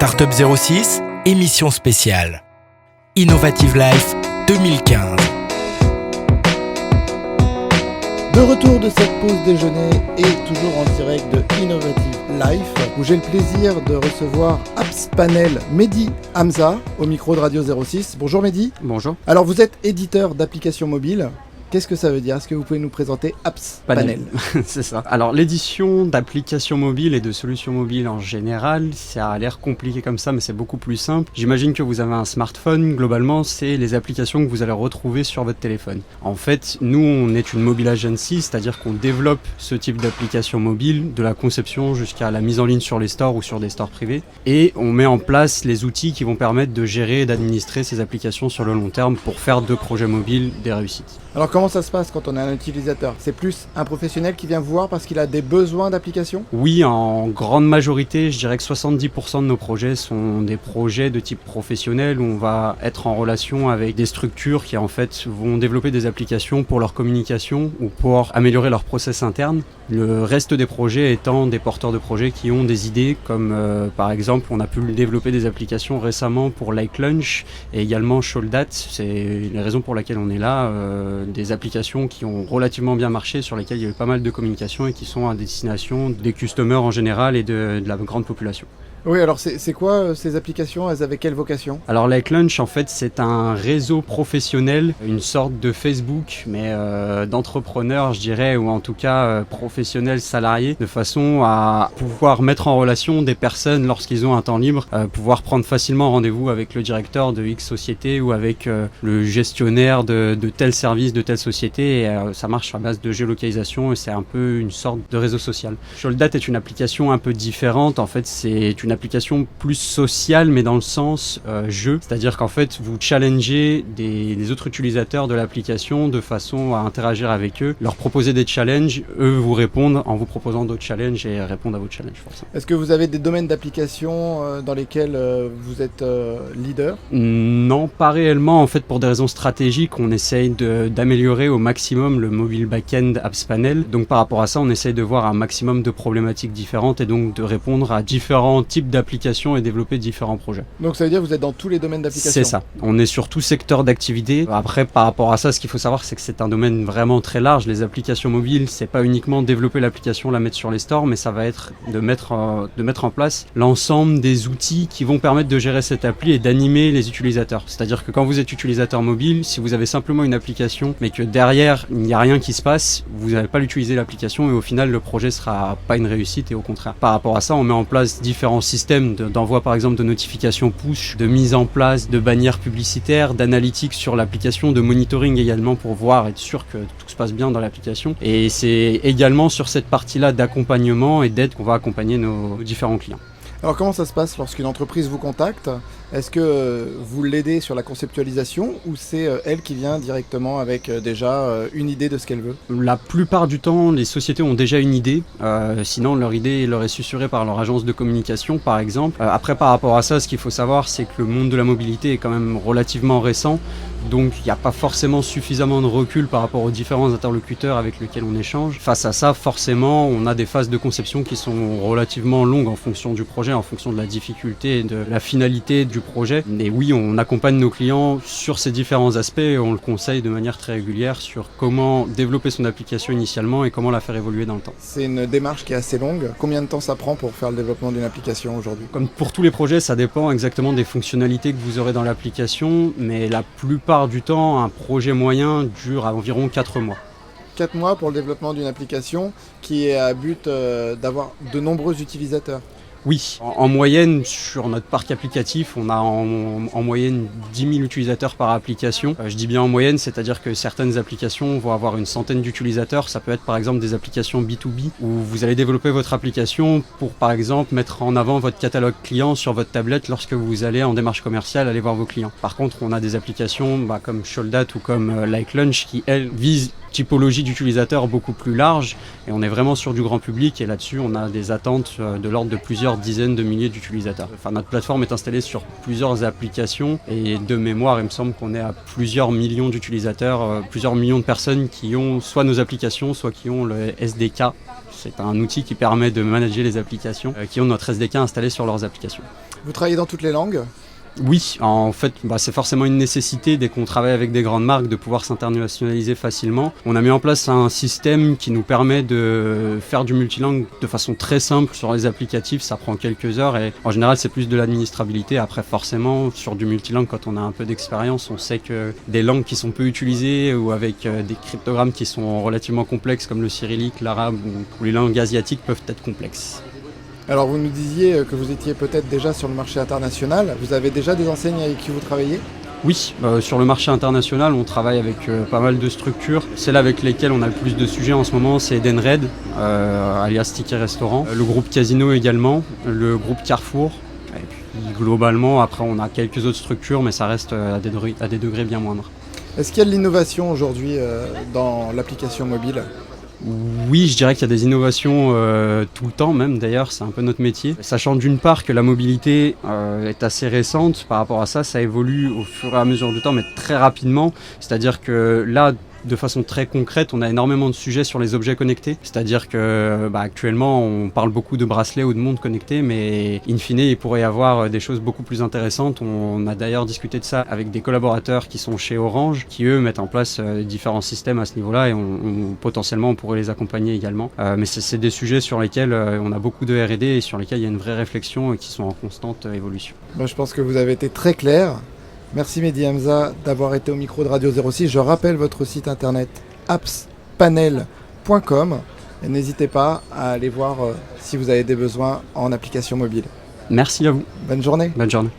Startup 06, émission spéciale. Innovative Life 2015. De retour de cette pause déjeuner et toujours en direct de Innovative Life, où j'ai le plaisir de recevoir Apps Panel Mehdi Hamza au micro de Radio 06. Bonjour Mehdi. Bonjour. Alors vous êtes éditeur d'applications mobiles. Qu'est-ce que ça veut dire ? Est-ce que vous pouvez nous présenter Apps Panel ? C'est ça. Alors l'édition d'applications mobiles et de solutions mobiles en général, ça a l'air compliqué comme ça, mais c'est beaucoup plus simple. J'imagine que vous avez un smartphone. Globalement, c'est les applications que vous allez retrouver sur votre téléphone. En fait, nous, on est une mobile agency, c'est-à-dire qu'on développe ce type d'application mobile, de la conception jusqu'à la mise en ligne sur les stores ou sur des stores privés. Et on met en place les outils qui vont permettre de gérer et d'administrer ces applications sur le long terme pour faire de projets mobiles des réussites. Alors comment ça se passe quand on est un utilisateur ? C'est plus un professionnel qui vient vous voir parce qu'il a des besoins d'application ? Oui, en grande majorité, je dirais que 70% de nos projets sont des projets de type professionnel où on va être en relation avec des structures qui en fait vont développer des applications pour leur communication ou pour améliorer leur process interne. Le reste des projets étant des porteurs de projets qui ont des idées comme par exemple on a pu développer des applications récemment pour Like Lunch et également Sholdat. C'est les raisons pour lesquelles on est là. Des applications qui ont relativement bien marché, sur lesquelles il y a eu pas mal de communication et qui sont à destination des customers en général et de la grande population. Oui, alors c'est quoi ces applications ? Elles avaient quelle vocation ? Alors Like Lunch, en fait, c'est un réseau professionnel, une sorte de Facebook, mais d'entrepreneurs, je dirais, ou en tout cas professionnels salariés, de façon à pouvoir mettre en relation des personnes lorsqu'ils ont un temps libre, pouvoir prendre facilement rendez-vous avec le directeur de X société ou avec le gestionnaire de tel service, de telle société. Et, ça marche à base de géolocalisation et c'est un peu une sorte de réseau social. Sholdat est une application un peu différente. En fait, c'est une application plus sociale, mais dans le sens jeu. C'est-à-dire qu'en fait, vous challengez des autres utilisateurs de l'application de façon à interagir avec eux, leur proposer des challenges, eux vous répondent en vous proposant d'autres challenges et répondent à vos challenges. Forcément. Est-ce que vous avez des domaines d'application dans lesquels vous êtes leader ? Non, pas réellement. En fait, pour des raisons stratégiques, on essaye d'améliorer au maximum le mobile back-end Apps Panel. Donc par rapport à ça, on essaye de voir un maximum de problématiques différentes et donc de répondre à différents types d'applications et développer différents projets. Donc ça veut dire que vous êtes dans tous les domaines d'application ? C'est ça. On est sur tout secteur d'activité. Après, par rapport à ça, ce qu'il faut savoir, c'est que c'est un domaine vraiment très large. Les applications mobiles, c'est pas uniquement développer l'application, la mettre sur les stores, mais ça va être de mettre en place l'ensemble des outils qui vont permettre de gérer cette appli et d'animer les utilisateurs. C'est-à-dire que quand vous êtes utilisateur mobile, si vous avez simplement une application, mais que derrière, il n'y a rien qui se passe, vous n'allez pas l'utiliser l'application et au final, le projet sera pas une réussite et au contraire. Par rapport à ça, on met en place différents systèmes d'envoi par exemple de notifications push, de mise en place de bannières publicitaires, d'analytics sur l'application, de monitoring également pour voir, être sûr que tout se passe bien dans l'application. Et c'est également sur cette partie-là d'accompagnement et d'aide qu'on va accompagner nos différents clients. Alors comment ça se passe lorsqu'une entreprise vous contacte ? Est-ce que vous l'aidez sur la conceptualisation ou c'est elle qui vient directement avec déjà une idée de ce qu'elle veut ? La plupart du temps, les sociétés ont déjà une idée. Sinon, leur idée leur est susurrée par leur agence de communication, par exemple. Après, par rapport à ça, ce qu'il faut savoir, c'est que le monde de la mobilité est quand même relativement récent. Donc, il n'y a pas forcément suffisamment de recul par rapport aux différents interlocuteurs avec lesquels on échange. Face à ça, forcément, on a des phases de conception qui sont relativement longues en fonction du projet, en fonction de la difficulté et de la finalité du projet. Et oui, on accompagne nos clients sur ces différents aspects et on le conseille de manière très régulière sur comment développer son application initialement et comment la faire évoluer dans le temps. C'est une démarche qui est assez longue. Combien de temps ça prend pour faire le développement d'une application aujourd'hui ? Comme pour tous les projets, ça dépend exactement des fonctionnalités que vous aurez dans l'application, mais la plupart du temps, un projet moyen dure à environ 4 mois. 4 mois pour le développement d'une application qui est à but d'avoir de nombreux utilisateurs. Oui, en moyenne, sur notre parc applicatif, on a en moyenne 10 000 utilisateurs par application. Je dis bien en moyenne, c'est-à-dire que certaines applications vont avoir une centaine d'utilisateurs. Ça peut être par exemple des applications B2B où vous allez développer votre application pour par exemple mettre en avant votre catalogue client sur votre tablette lorsque vous allez en démarche commerciale aller voir vos clients. Par contre, on a des applications comme Sholdat ou comme Like Lunch qui, elles, visent typologie d'utilisateurs beaucoup plus large et on est vraiment sur du grand public et là-dessus on a des attentes de l'ordre de plusieurs dizaines de milliers d'utilisateurs. Enfin, notre plateforme est installée sur plusieurs applications et de mémoire il me semble qu'on est à plusieurs millions d'utilisateurs, plusieurs millions de personnes qui ont soit nos applications, soit qui ont le SDK. C'est un outil qui permet de manager les applications qui ont notre SDK installé sur leurs applications. Vous travaillez dans toutes les langues ? Oui, en fait, c'est forcément une nécessité dès qu'on travaille avec des grandes marques de pouvoir s'internationaliser facilement. On a mis en place un système qui nous permet de faire du multilingue de façon très simple sur les applicatifs. Ça prend quelques heures et en général, c'est plus de l'administrabilité. Après, forcément, sur du multilingue, quand on a un peu d'expérience, on sait que des langues qui sont peu utilisées ou avec des cryptogrammes qui sont relativement complexes comme le cyrillique, l'arabe ou les langues asiatiques peuvent être complexes. Alors vous nous disiez que vous étiez peut-être déjà sur le marché international. Vous avez déjà des enseignes avec qui vous travaillez ? Oui, sur le marché international, on travaille avec pas mal de structures. Celles avec lesquelles on a le plus de sujets en ce moment, c'est Edenred, alias Ticket Restaurant, le groupe Casino également, le groupe Carrefour. Et puis globalement, après, on a quelques autres structures, mais ça reste à des degrés bien moindres. Est-ce qu'il y a de l'innovation aujourd'hui dans l'application mobile ? Oui, je dirais qu'il y a des innovations tout le temps même, d'ailleurs, c'est un peu notre métier. Sachant d'une part que la mobilité est assez récente, par rapport à ça, ça évolue au fur et à mesure du temps, mais très rapidement. C'est-à-dire que là, de façon très concrète, on a énormément de sujets sur les objets connectés. C'est-à-dire que actuellement, on parle beaucoup de bracelets ou de montres connectées, mais in fine, il pourrait y avoir des choses beaucoup plus intéressantes. On a d'ailleurs discuté de ça avec des collaborateurs qui sont chez Orange, qui eux mettent en place différents systèmes à ce niveau-là et potentiellement on pourrait les accompagner également. Mais c'est des sujets sur lesquels on a beaucoup de R&D et sur lesquels il y a une vraie réflexion et qui sont en constante évolution. Je pense que vous avez été très clair. Merci Mehdi Hamza d'avoir été au micro de Radio 06. Je rappelle votre site internet appspanel.com et n'hésitez pas à aller voir si vous avez des besoins en application mobile. Merci à vous. Bonne journée. Bonne journée.